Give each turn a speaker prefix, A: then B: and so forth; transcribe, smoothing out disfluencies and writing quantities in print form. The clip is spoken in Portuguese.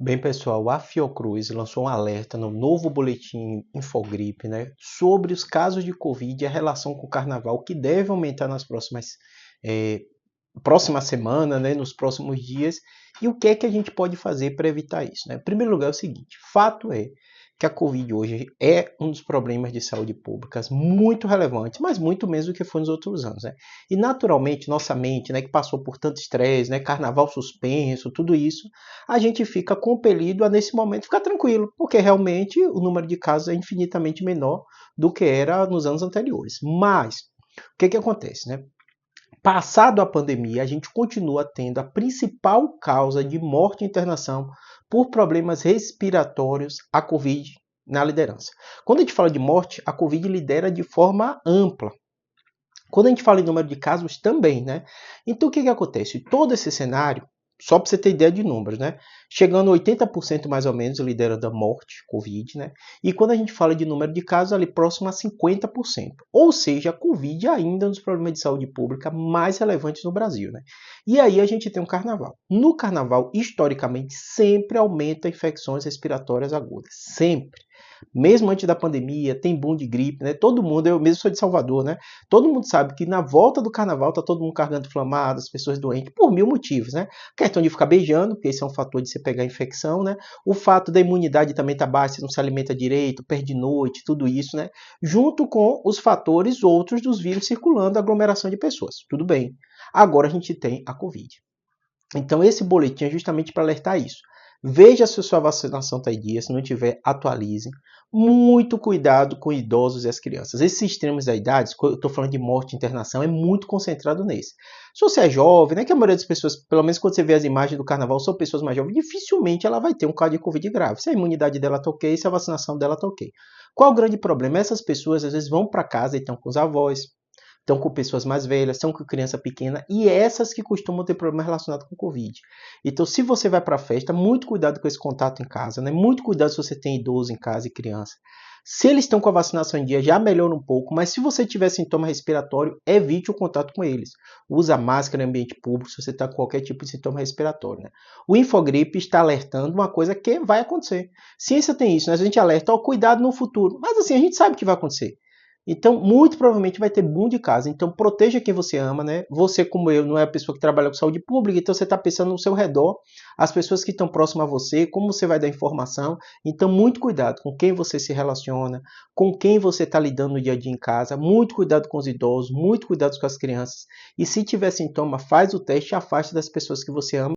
A: Bem, pessoal, a Fiocruz lançou um alerta no novo boletim Infogripe, né, sobre os casos de Covid e a relação com o carnaval, que deve aumentar nas eh, próxima semana, né, nos próximos dias, e o que é que a gente pode fazer para evitar isso, né? Em primeiro lugar, é o seguinte: fato é que a Covid hoje é um dos problemas de saúde pública muito relevantes, mas muito menos do que foi nos outros anos, né? E naturalmente, nossa mente, né, que passou por tanto estresse, né, carnaval suspenso, tudo isso, a gente fica compelido a, nesse momento, ficar tranquilo, porque realmente o número de casos é infinitamente menor do que era nos anos anteriores. Mas, o que acontece, né? Passado a pandemia, a gente continua tendo a principal causa de morte e internação por problemas respiratórios, a Covid na liderança. Quando a gente fala de morte, a Covid lidera de forma ampla. Quando a gente fala em número de casos, também, né? Então, o que acontece? Todo esse cenário, só para você ter ideia de números, né? Chegando a 80% mais ou menos, liderando a morte, Covid, né? E quando a gente fala de número de casos, ali próximo a 50%. Ou seja, a Covid ainda é um dos problemas de saúde pública mais relevantes no Brasil, né? E aí a gente tem um carnaval. No carnaval, historicamente, sempre aumenta infecções respiratórias agudas. Sempre. Mesmo antes da pandemia, tem boom de gripe, né? Todo mundo, eu mesmo sou de Salvador, né? Todo mundo sabe que na volta do carnaval tá todo mundo com garganta inflamada, as pessoas doentes, por mil motivos, né? A questão de ficar beijando, porque esse é um fator de você pegar infecção, né? O fato da imunidade também tá baixa, você não se alimenta direito, perde noite, tudo isso, né? Junto com os fatores outros dos vírus circulando, aglomeração de pessoas. Tudo bem. Agora a gente tem a Covid. Então esse boletim é justamente para alertar isso. Veja se a sua vacinação está em dia, se não tiver, atualize. Muito cuidado com idosos e as crianças. Esses extremos da idade, eu estou falando de morte e internação, é muito concentrado nesse. Se você é jovem, né, que a maioria das pessoas, pelo menos quando você vê as imagens do carnaval, são pessoas mais jovens, dificilmente ela vai ter um caso de Covid grave. Se a imunidade dela está ok, se a vacinação dela está ok. Qual o grande problema? Essas pessoas às vezes vão para casa e estão com os avós, estão com pessoas mais velhas, estão com criança pequena e essas que costumam ter problema relacionado com o Covid. Então, se você vai para a festa, muito cuidado com esse contato em casa, né? Muito cuidado se você tem idoso em casa e criança. Se eles estão com a vacinação em dia, já melhora um pouco, mas se você tiver sintoma respiratório, evite o contato com eles. Usa máscara em ambiente público se você está com qualquer tipo de sintoma respiratório. Né? O Infogripe está alertando uma coisa que vai acontecer. Ciência tem isso, né? A gente alerta, ó, cuidado no futuro. Mas assim, a gente sabe que vai acontecer. Então, muito provavelmente vai ter boom de casa. Então, proteja quem você ama, né? Você, como eu, não é a pessoa que trabalha com saúde pública, então você está pensando no seu redor, as pessoas que estão próximas a você, como você vai dar informação. Então, muito cuidado com quem você se relaciona, com quem você está lidando no dia a dia em casa. Muito cuidado com os idosos, muito cuidado com as crianças. E se tiver sintoma, faz o teste e afaste das pessoas que você ama.